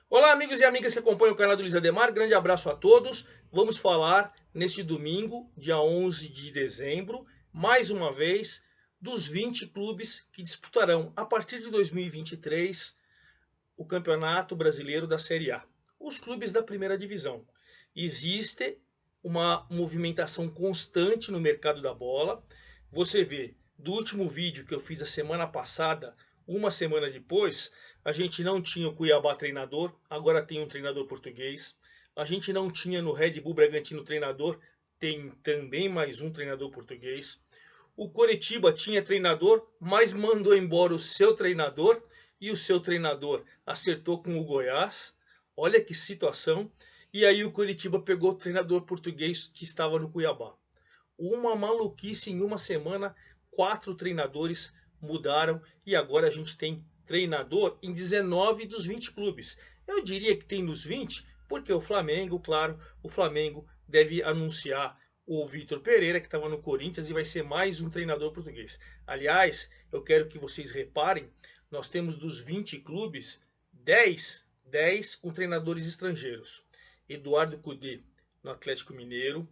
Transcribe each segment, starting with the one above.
Olá, amigos e amigas que acompanham o canal do Luiz Ademar. Grande abraço a todos. Vamos falar neste domingo, dia 11 de dezembro, mais uma vez, dos 20 clubes que disputarão, a partir de 2023, o Campeonato Brasileiro da Série A. Os clubes da primeira divisão. Existe uma movimentação constante no mercado da bola. Você vê, do último vídeo que eu fiz a semana passada, uma semana depois, a gente não tinha o Cuiabá treinador, agora tem um treinador português. A gente não tinha no Red Bull Bragantino treinador, tem também mais um treinador português. O Coritiba tinha treinador, mas mandou embora o seu treinador e o seu treinador acertou com o Goiás. Olha que situação. E aí o Coritiba pegou o treinador português que estava no Cuiabá. Uma maluquice em uma semana, 4 treinadores mudaram e agora a gente tem treinador em 19 dos 20 clubes. Eu diria que tem nos 20, porque o Flamengo, claro, o Flamengo deve anunciar o Vitor Pereira, que estava no Corinthians, e vai ser mais um treinador português. Aliás, eu quero que vocês reparem, nós temos dos 20 clubes, 10 com treinadores estrangeiros. Eduardo Cudê no Atlético Mineiro,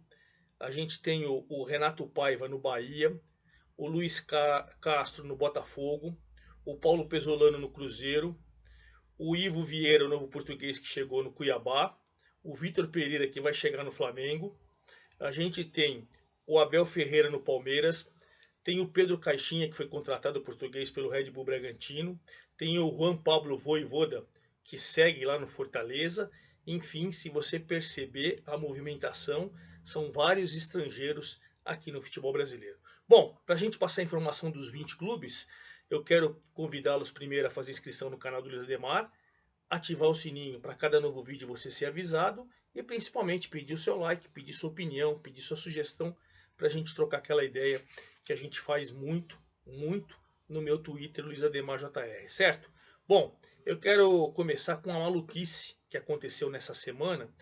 a gente tem o Renato Paiva no Bahia, o Luiz Castro no Botafogo, o Paulo Pesolano no Cruzeiro, o Ivo Vieira, o novo português que chegou no Cuiabá, o Vitor Pereira que vai chegar no Flamengo, a gente tem o Abel Ferreira no Palmeiras, tem o Pedro Caixinha que foi contratado português pelo Red Bull Bragantino, tem o Juan Pablo Voivoda que segue lá no Fortaleza. Enfim, se você perceber a movimentação, são vários estrangeiros aqui no futebol brasileiro. Bom, para a gente passar a informação dos 20 clubes, eu quero convidá-los primeiro a fazer inscrição no canal do Luiz Ademar, ativar o sininho para cada novo vídeo você ser avisado e principalmente pedir o seu like, pedir sua opinião, pedir sua sugestão para a gente trocar aquela ideia que a gente faz muito no meu Twitter, Luiz Ademar JR, certo? Bom, eu quero começar com a maluquice que aconteceu nessa semana.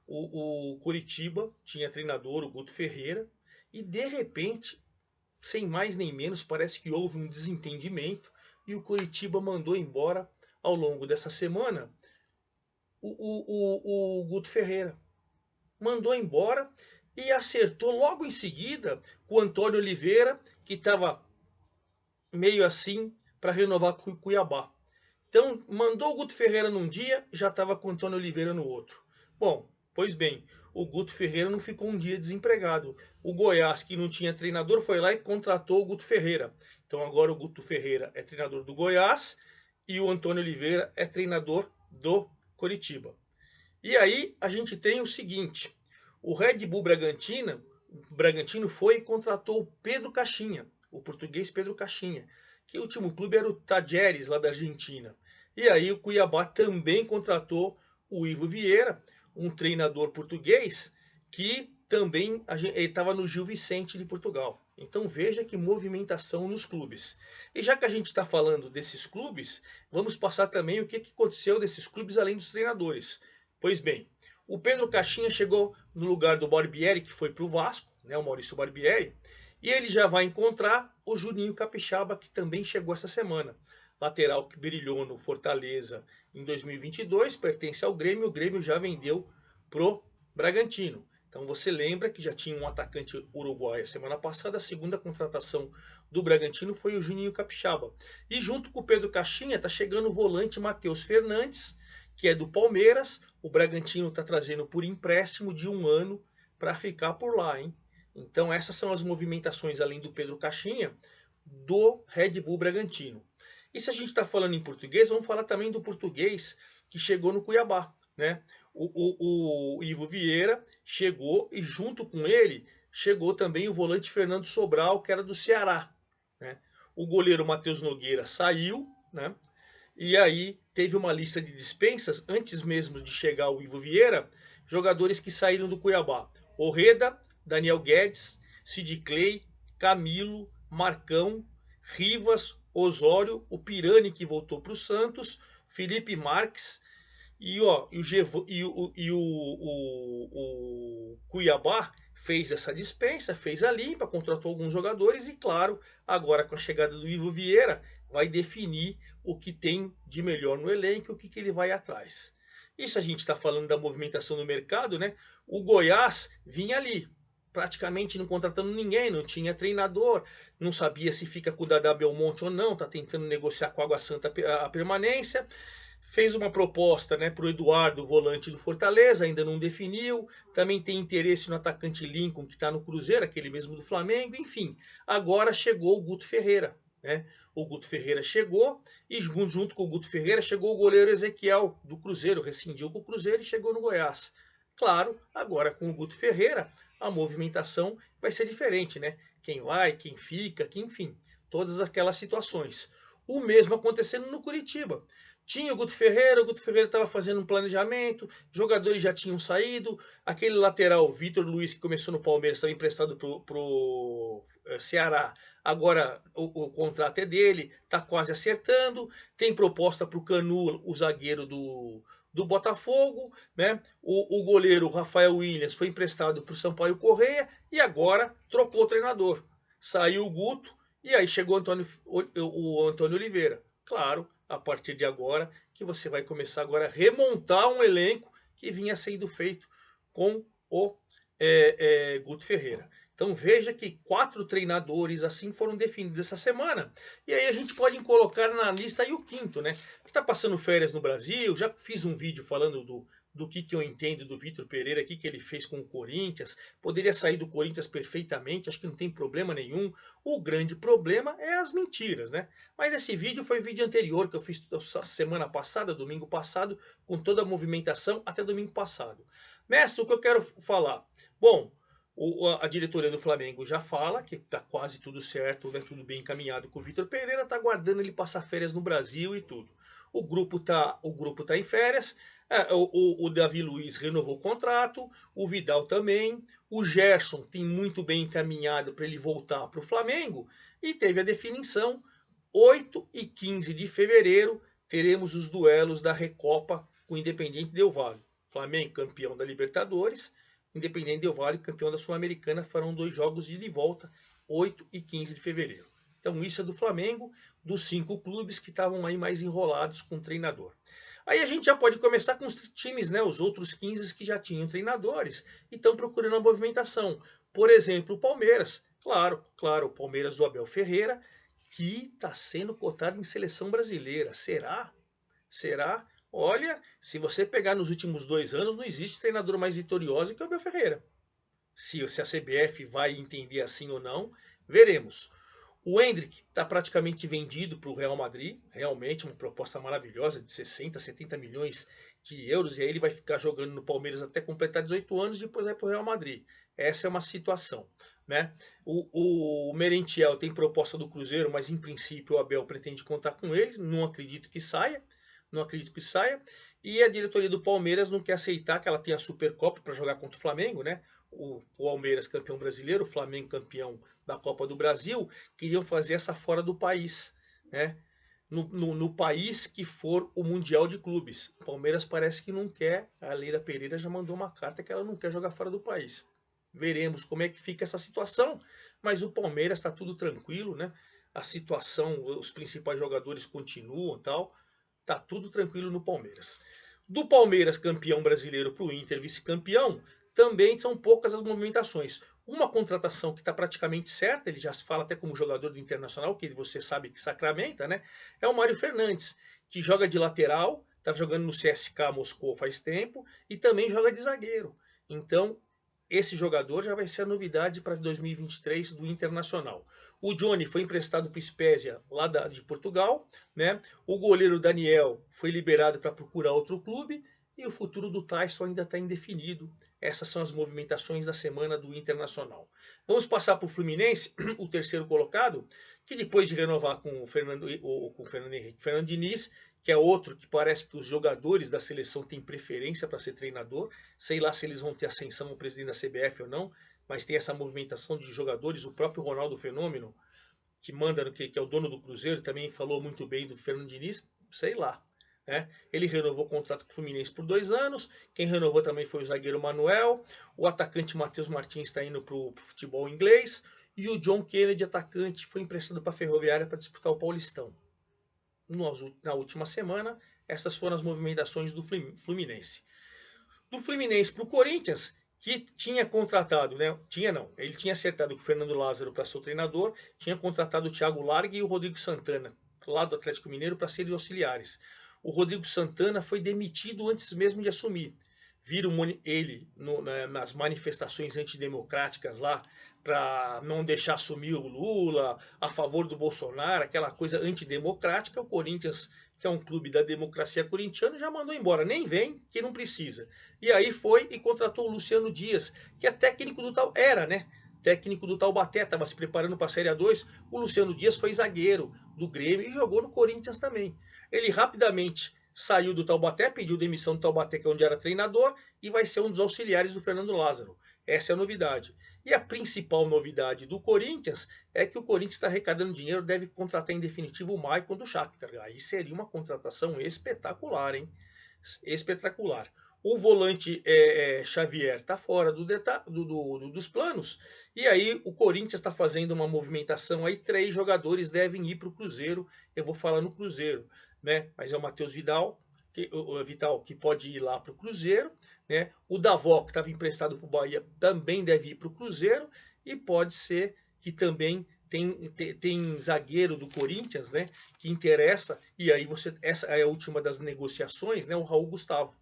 O Curitiba tinha treinador, o Guto Ferreira, e de repente, sem mais nem menos, parece que houve um desentendimento e o Curitiba mandou embora ao longo dessa semana o Guto Ferreira. Mandou embora e acertou logo em seguida com o Antônio Oliveira, que estava meio assim para renovar com o Cuiabá. Então, mandou o Guto Ferreira num dia, já estava com o Antônio Oliveira no outro. Bom, pois bem, o Guto Ferreira não ficou um dia desempregado. O Goiás, que não tinha treinador, foi lá e contratou o Guto Ferreira. Então agora o Guto Ferreira é treinador do Goiás e o Antônio Oliveira é treinador do Coritiba. E aí a gente tem o seguinte, o Red Bull Bragantino foi e contratou o Pedro Caixinha, o português Pedro Caixinha, que o último clube era o Tajeres, lá da Argentina. E aí o Cuiabá também contratou o Ivo Vieira, um treinador português que também estava no Gil Vicente de Portugal. Então veja que movimentação nos clubes. E já que a gente está falando desses clubes, vamos passar também o que aconteceu desses clubes além dos treinadores. Pois bem, o Pedro Caixinha chegou no lugar do Barbieri, que foi para o Vasco, né, o Maurício Barbieri, e ele já vai encontrar o Juninho Capixaba, que também chegou essa semana. Lateral que brilhou no Fortaleza em 2022, pertence ao Grêmio, o Grêmio já vendeu pro Bragantino. Então você lembra que já tinha um atacante uruguaio semana passada, a segunda contratação do Bragantino foi o Juninho Capixaba. E junto com o Pedro Caixinha está chegando o volante Matheus Fernandes, que é do Palmeiras. O Bragantino está trazendo por empréstimo de 1 ano para ficar por lá, hein? Então essas são as movimentações, além do Pedro Caixinha, do Red Bull Bragantino. E se a gente está falando em português, vamos falar também do português que chegou no Cuiabá, né? O Ivo Vieira chegou e junto com ele chegou também o volante Fernando Sobral, que era do Ceará, né? O goleiro Matheus Nogueira saiu, né? E aí teve uma lista de dispensas, antes mesmo de chegar o Ivo Vieira, jogadores que saíram do Cuiabá. Orreda, Daniel Guedes, Sid Clay, Camilo, Marcão, Rivas, Osório, o Pirani que voltou para o Santos, Felipe Marques e, ó, o Cuiabá fez essa dispensa, fez a limpa, contratou alguns jogadores e, claro, agora com a chegada do Ivo Vieira, vai definir o que tem de melhor no elenco e o que ele vai atrás. Isso a gente está falando da movimentação no mercado, né? O Goiás vinha ali, praticamente não contratando ninguém, não tinha treinador, não sabia se fica com o Dadá Belmonte ou não, está tentando negociar com a Água Santa a permanência. Fez uma proposta, né, para o Eduardo, volante do Fortaleza, ainda não definiu. Também tem interesse no atacante Lincoln, que está no Cruzeiro, aquele mesmo do Flamengo. Enfim, agora chegou o Guto Ferreira. Né? O Guto Ferreira chegou e junto com o Guto Ferreira chegou o goleiro Ezequiel do Cruzeiro, rescindiu com o Cruzeiro e chegou no Goiás. Claro, agora com o Guto Ferreira a movimentação vai ser diferente, né? Quem vai, quem fica, que, enfim, todas aquelas situações. O mesmo acontecendo no Curitiba. Tinha o Guto Ferreira estava fazendo um planejamento, jogadores já tinham saído, aquele lateral, Vitor Luiz, que começou no Palmeiras, estava emprestado pro Ceará, agora o contrato é dele, está quase acertando, tem proposta para o Canu, o zagueiro do Botafogo, né? O goleiro Rafael Williams foi emprestado para o Sampaio Correia e agora trocou o treinador. Saiu o Guto e aí chegou o Antônio Oliveira. Claro, a partir de agora que você vai começar agora a remontar um elenco que vinha sendo feito com o Guto Ferreira. Então veja que 4 treinadores assim foram definidos essa semana. E aí a gente pode colocar na lista aí o quinto, né? Que está passando férias no Brasil. Já fiz um vídeo falando do que eu entendo do Vitor Pereira, o que ele fez com o Corinthians. Poderia sair do Corinthians perfeitamente, acho que não tem problema nenhum. O grande problema é as mentiras, né? Mas esse vídeo foi o vídeo anterior que eu fiz semana passada, domingo passado, com toda a movimentação até domingo passado. Mestre, o que eu quero falar? Bom, a diretoria do Flamengo já fala que está quase tudo certo, né, tudo bem encaminhado com o Vitor Pereira, está aguardando ele passar férias no Brasil e tudo. O grupo tá em férias, o Davi Luiz renovou o contrato, o Vidal também, o Gerson tem muito bem encaminhado para ele voltar para o Flamengo e teve a definição. 8 e 15 de fevereiro teremos os duelos da Recopa com o Independiente Del Valle. Flamengo campeão da Libertadores, Independiente Del Valle campeão da Sul-Americana, farão 2 jogos de ida e volta, 8 e 15 de fevereiro. Então isso é do Flamengo, dos 5 clubes que estavam aí mais enrolados com o treinador. Aí a gente já pode começar com os times, né, os outros 15 que já tinham treinadores e estão procurando a movimentação. Por exemplo, o Palmeiras. Claro, o Palmeiras do Abel Ferreira, que está sendo cotado em seleção brasileira. Será? Será? Olha, se você pegar nos últimos 2 anos, não existe treinador mais vitorioso que o Abel Ferreira. Se a CBF vai entender assim ou não, veremos. O Endrick está praticamente vendido para o Real Madrid, realmente uma proposta maravilhosa de 60, 70 milhões de euros, e aí ele vai ficar jogando no Palmeiras até completar 18 anos e depois vai para o Real Madrid. Essa é uma situação. Né? O Merentiel tem proposta do Cruzeiro, mas em princípio o Abel pretende contar com ele, não acredito que saia. Não acredito que saia. E a diretoria do Palmeiras não quer aceitar que ela tenha a Supercopa para jogar contra o Flamengo, né? O Palmeiras campeão brasileiro, o Flamengo campeão da Copa do Brasil, queriam fazer essa fora do país, né? No país que for o Mundial de Clubes. O Palmeiras parece que não quer, a Leila Pereira já mandou uma carta que ela não quer jogar fora do país. Veremos como é que fica essa situação, mas o Palmeiras está tudo tranquilo, né? A situação, os principais jogadores continuam, tal, tá tudo tranquilo no Palmeiras. Do Palmeiras campeão brasileiro para o Inter vice-campeão, também são poucas as movimentações. Uma contratação que está praticamente certa, ele já se fala até como jogador do Internacional, que você sabe que sacramenta, né? É o Mário Fernandes, que joga de lateral, estava jogando no CSKA Moscou faz tempo e também joga de zagueiro. Então, esse jogador já vai ser a novidade para 2023 do Internacional. O Johnny foi emprestado para o Spezia, lá de Portugal, né? O goleiro Daniel foi liberado para procurar outro clube e o futuro do Tyson ainda está indefinido. Essas são as movimentações da semana do Internacional. Vamos passar para o Fluminense, o terceiro colocado, que depois de renovar com o Fernando Henrique, Fernando Diniz, que é outro que parece que os jogadores da seleção têm preferência para ser treinador. Sei lá se eles vão ter ascensão ao presidente da CBF ou não, mas tem essa movimentação de jogadores. O próprio Ronaldo Fenômeno, que manda, que é o dono do Cruzeiro, também falou muito bem do Fernando Diniz, sei lá. Né? Ele renovou o contrato com o Fluminense por 2 anos. Quem renovou também foi o zagueiro Manuel. O atacante Matheus Martins está indo para o futebol inglês. E o John Kennedy, atacante, foi emprestado para a Ferroviária para disputar o Paulistão. na última semana. Essas foram as movimentações do Fluminense. Do Fluminense para o Corinthians, que tinha contratado, né? Ele tinha acertado com o Fernando Lázaro para ser o treinador, tinha contratado o Thiago Largue e o Rodrigo Santana, lá do Atlético Mineiro, para serem auxiliares. O Rodrigo Santana foi demitido antes mesmo de assumir. Viram ele nas manifestações antidemocráticas lá, para não deixar assumir o Lula, a favor do Bolsonaro, aquela coisa antidemocrática. O Corinthians, que é um clube da democracia corintiana, já mandou embora. Nem vem, que não precisa. E aí foi e contratou o Luciano Dias, que é técnico do técnico do Taubaté, estava se preparando para a Série A2. O Luciano Dias foi zagueiro do Grêmio e jogou no Corinthians também. Ele rapidamente saiu do Taubaté, pediu demissão do Taubaté, que é onde era treinador, e vai ser um dos auxiliares do Fernando Lázaro. Essa é a novidade. E a principal novidade do Corinthians é que o Corinthians está arrecadando dinheiro, deve contratar em definitivo o Maicon do Shakhtar. Aí seria uma contratação espetacular, hein? Espetacular. O volante Xavier está fora dos planos. E aí o Corinthians está fazendo uma movimentação aí. 3 jogadores devem ir para o Cruzeiro. Eu vou falar no Cruzeiro, né? Mas é o Matheus Vidal, que pode ir lá para o Cruzeiro, né? O Davó, que estava emprestado para o Bahia, também deve ir para o Cruzeiro. E pode ser que também tem zagueiro do Corinthians, né, que interessa, e aí essa é a última das negociações, né, o Raul Gustavo.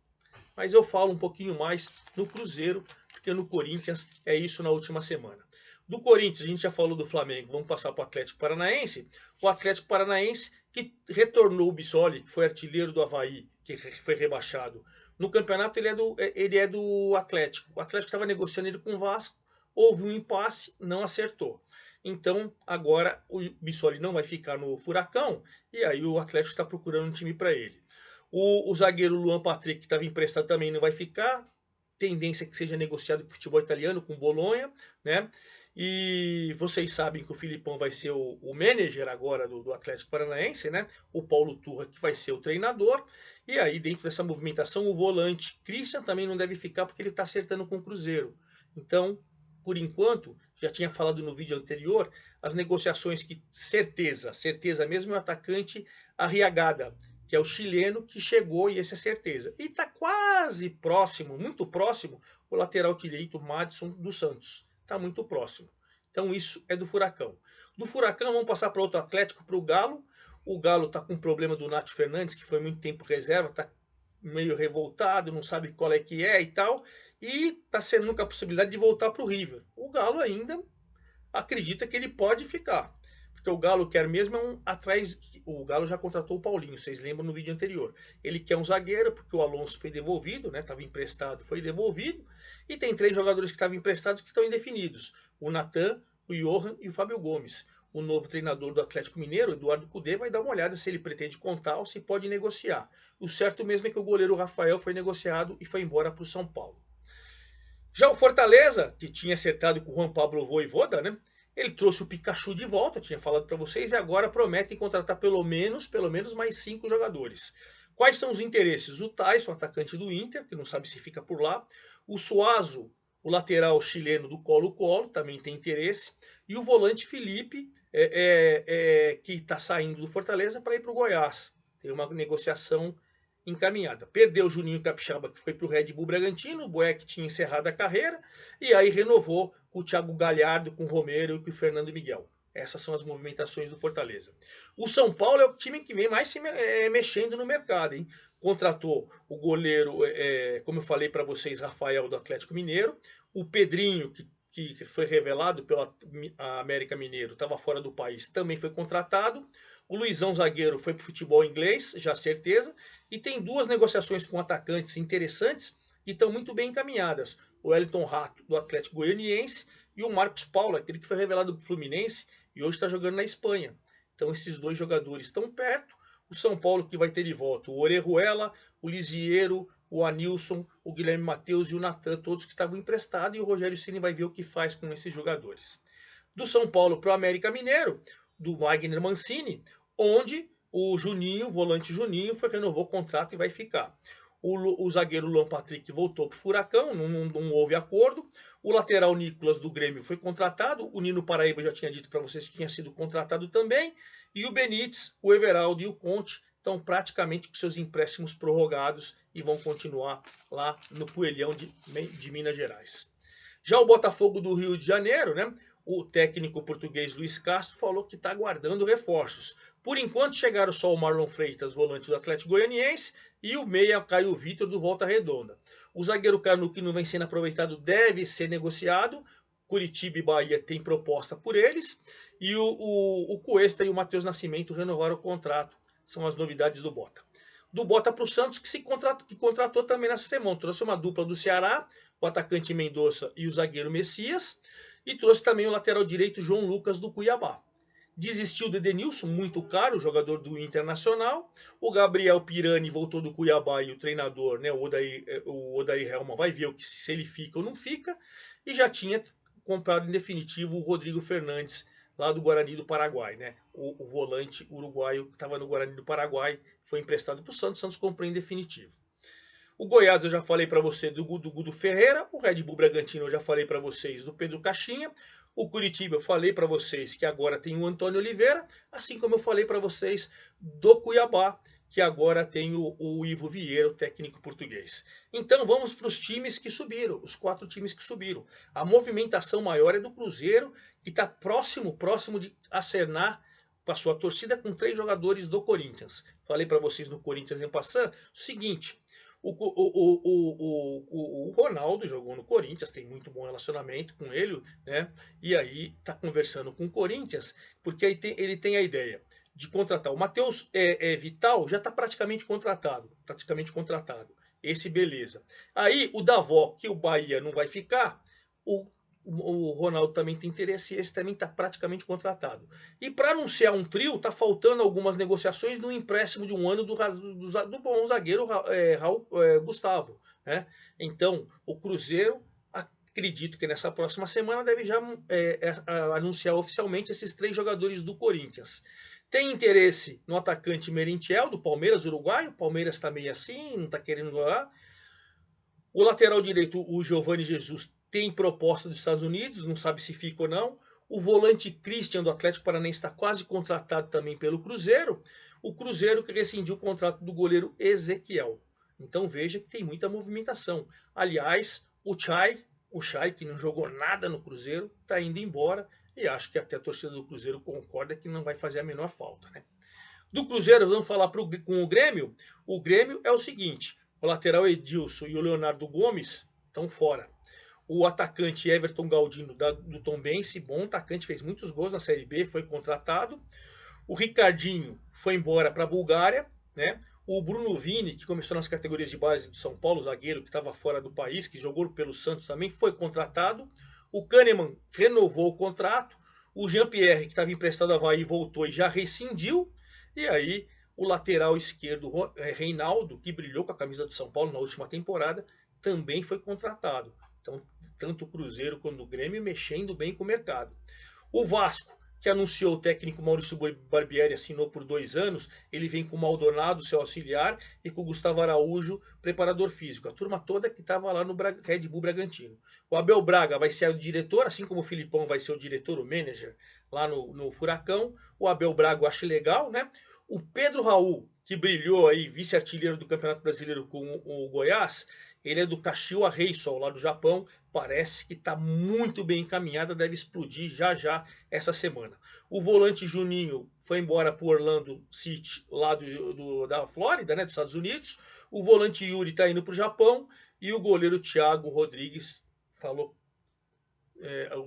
Mas eu falo um pouquinho mais no Cruzeiro, porque no Corinthians é isso na última semana. Do Corinthians, a gente já falou do Flamengo, vamos passar para o Atlético Paranaense. O Atlético Paranaense, que retornou o Bissoli, que foi artilheiro do Avaí, que foi rebaixado. No campeonato ele é do Atlético. O Atlético estava negociando ele com o Vasco, houve um impasse, não acertou. Então, agora o Bissoli não vai ficar no Furacão, e aí o Atlético está procurando um time para ele. O zagueiro Luan Patrick, que estava emprestado, também não vai ficar. Tendência que seja negociado com o futebol italiano, com o Bolonha, né? E vocês sabem que o Filipão vai ser o manager agora do Atlético Paranaense, né? O Paulo Turra, que vai ser o treinador. E aí, dentro dessa movimentação, o volante Christian também não deve ficar, porque ele está acertando com o Cruzeiro. Então, por enquanto, já tinha falado no vídeo anterior, as negociações que certeza mesmo, é o atacante Arriagada, que é o chileno que chegou, e essa é certeza. E está quase próximo, muito próximo, o lateral direito Madison dos Santos. Está muito próximo. Então isso é do Furacão. Do Furacão vamos passar para outro Atlético, para o Galo. O Galo está com um problema do Nath Fernandes, que foi muito tempo reserva, está meio revoltado, não sabe qual é que é e tal. E está sendo com a possibilidade de voltar para o River. O Galo ainda acredita que ele pode ficar. Porque o Galo quer mesmo atrás. O Galo já contratou o Paulinho, vocês lembram no vídeo anterior. Ele quer um zagueiro, porque o Alonso foi devolvido, né? Estava emprestado, foi devolvido. E tem 3 jogadores que estavam emprestados que estão indefinidos: o Natan, o Johan e o Fábio Gomes. O novo treinador do Atlético Mineiro, Eduardo Cudê, vai dar uma olhada se ele pretende contar ou se pode negociar. O certo mesmo é que o goleiro Rafael foi negociado e foi embora para o São Paulo. Já o Fortaleza, que tinha acertado com o Juan Pablo Vojvoda, né? Ele trouxe o Pikachu de volta, tinha falado para vocês, e agora prometem contratar pelo menos mais 5 jogadores. Quais são os interesses? O Tyson, atacante do Inter, que não sabe se fica por lá. O Suazo, o lateral chileno do Colo-Colo, também tem interesse. E o volante Felipe, que está saindo do Fortaleza para ir para o Goiás. Tem uma negociação encaminhada. Perdeu o Juninho Capixaba, que foi para o Red Bull Bragantino. O Boeck tinha encerrado a carreira. E aí renovou com o Thiago Galhardo, com o Romero e com o Fernando Miguel. Essas são as movimentações do Fortaleza. O São Paulo é o time que vem mais se mexendo no mercado, hein? Contratou o goleiro, como eu falei para vocês, Rafael, do Atlético Mineiro. O Pedrinho, que foi revelado pela América Mineiro, estava fora do país, também foi contratado. O Luizão, zagueiro, foi para o futebol inglês, já certeza. E tem 2 negociações com atacantes interessantes e estão muito bem encaminhadas. O Wellington Rato, do Atlético Goianiense, e o Marcos Paulo, aquele que foi revelado para o Fluminense e hoje está jogando na Espanha. Então esses 2 jogadores estão perto. O São Paulo, que vai ter de volta o Orejuela, o Lisiero, o Anilson, o Guilherme Matheus e o Natan, todos que estavam emprestados, e o Rogério Ceni vai ver o que faz com esses jogadores. Do São Paulo para o América Mineiro, do Wagner Mancini, onde o Juninho, o volante Juninho, renovou o contrato e vai ficar. O zagueiro Luan Patrick voltou para o Furacão, não houve acordo. O lateral Nicolas do Grêmio foi contratado. O Nino Paraíba já tinha dito para vocês que tinha sido contratado também. E o Benítez, o Everaldo e o Conte estão praticamente com seus empréstimos prorrogados e vão continuar lá no Coelhão de Minas Gerais. Já o Botafogo do Rio de Janeiro, né? O técnico português Luiz Castro falou que está aguardando reforços. Por enquanto chegaram só o Marlon Freitas, volante do Atlético Goianiense, e o meia Caio Vitor do Volta Redonda. O zagueiro Canu, que não vem sendo aproveitado, deve ser negociado. Curitiba e Bahia têm proposta por eles. E o Cuesta e o Matheus Nascimento renovaram o contrato. São as novidades do Bota. Do Bota para o Santos, que contratou também nessa semana. Trouxe uma dupla do Ceará, o atacante Mendonça e o zagueiro Messias. E trouxe também o lateral direito João Lucas do Cuiabá. Desistiu do Edenilson, muito caro, jogador do Internacional. O Gabriel Pirani voltou do Cuiabá e o treinador, né, o Odair Helman, vai ver se ele fica ou não fica. E já tinha comprado em definitivo o Rodrigo Fernandes, lá do Guarani do Paraguai. Né? O volante uruguaio que estava no Guarani do Paraguai foi emprestado para o Santos comprou em definitivo. O Goiás eu já falei para você do Gudo Ferreira, o Red Bull Bragantino eu já falei para vocês do Pedro Caixinha, o Curitiba eu falei para vocês que agora tem o Antônio Oliveira, assim como eu falei para vocês do Cuiabá, que agora tem o Ivo Vieira, o técnico português. Então vamos para os times que subiram, os 4 times que subiram. A movimentação maior é do Cruzeiro, que está próximo de acertar para sua torcida com 3 jogadores do Corinthians. Falei para vocês no Corinthians em passando, o seguinte... O Ronaldo jogou no Corinthians, tem muito bom relacionamento com ele, né? E aí tá conversando com o Corinthians, porque aí ele tem a ideia de contratar. O Matheus Vital já está praticamente contratado. Esse beleza. Aí o Davó, que o Bahia não vai ficar, o Ronaldo também tem interesse, esse também está praticamente contratado. E para anunciar um trio, está faltando algumas negociações do empréstimo de um ano do bom zagueiro Gustavo. Né? Então, o Cruzeiro, acredito que nessa próxima semana, deve já anunciar oficialmente esses 3 jogadores do Corinthians. Tem interesse no atacante Merentiel, do Palmeiras, uruguaio. O Palmeiras está meio assim, não está querendo lá. O lateral direito, o Giovanni Jesus, tem proposta dos Estados Unidos, não sabe se fica ou não. O volante Christian do Atlético Paranaense está quase contratado também pelo Cruzeiro. O Cruzeiro que rescindiu o contrato do goleiro Ezequiel. Então veja que tem muita movimentação. Aliás, o Chay, que não jogou nada no Cruzeiro, está indo embora. E acho que até a torcida do Cruzeiro concorda que não vai fazer a menor falta. Né? Do Cruzeiro, vamos falar com o Grêmio. O Grêmio é o seguinte, o lateral Edilson e o Leonardo Gomes estão fora. O atacante Everton Galdino do Tombense, bom atacante, fez muitos gols na Série B, foi contratado. O Ricardinho foi embora para a Bulgária. Né? O Bruno Vini, que começou nas categorias de base do São Paulo, zagueiro que estava fora do país, que jogou pelo Santos também, foi contratado. O Kahneman renovou o contrato. O Jean-Pierre, que estava emprestado ao Avaí, voltou e já rescindiu. E aí o lateral esquerdo, Reinaldo, que brilhou com a camisa do São Paulo na última temporada, também foi contratado. Então, tanto o Cruzeiro quanto o Grêmio mexendo bem com o mercado. O Vasco, que anunciou o técnico Maurício Barbieri, assinou por 2 anos, ele vem com o Maldonado, seu auxiliar, e com o Gustavo Araújo, preparador físico. A turma toda que estava lá no Red Bull Bragantino. O Abel Braga vai ser o diretor, assim como o Filipão vai ser o diretor, o manager, lá no Furacão. O Abel Braga eu acho legal, né? O Pedro Raul, que brilhou aí, vice-artilheiro do Campeonato Brasileiro com o Goiás, ele é do Kashiwa Reysol, lá do Japão. Parece que está muito bem encaminhada, deve explodir já essa semana. O volante Juninho foi embora para o Orlando City, lá da Flórida, né, dos Estados Unidos. O volante Yuri está indo para o Japão. E o goleiro Thiago Rodrigues falou,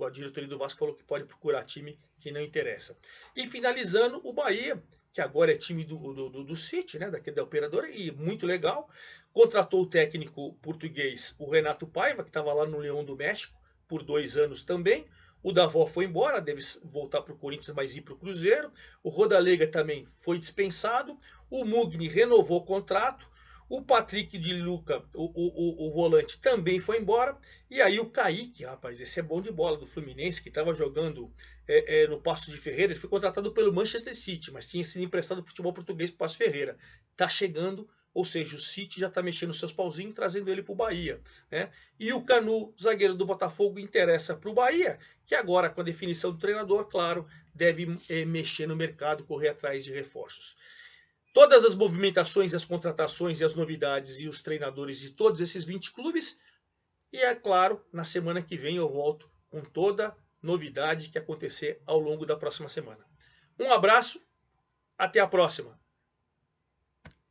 a diretoria do Vasco falou que pode procurar time que não interessa. E finalizando, o Bahia, que agora é time do City, né, da operadora, e muito legal. Contratou o técnico português, o Renato Paiva, que estava lá no Leão do México, por 2 anos também. O Davó foi embora, deve voltar para o Corinthians, mas ir para o Cruzeiro. O Rodalega também foi dispensado. O Mugni renovou o contrato. O Patrick de Luca, o volante, também foi embora. E aí o Kaique, rapaz, esse é bom de bola, do Fluminense, que estava jogando no Paços de Ferreira. Ele foi contratado pelo Manchester City, mas tinha sido emprestado para o futebol português para o Paços de Ferreira. Está chegando ou seja, o City já está mexendo seus pauzinhos, trazendo ele para o Bahia, né? E o Canu, zagueiro do Botafogo, interessa para o Bahia, que agora, com a definição do treinador, claro, deve mexer no mercado, correr atrás de reforços. Todas as movimentações, as contratações e as novidades e os treinadores de todos esses 20 clubes. E é claro, na semana que vem eu volto com toda novidade que acontecer ao longo da próxima semana. Um abraço, até a próxima!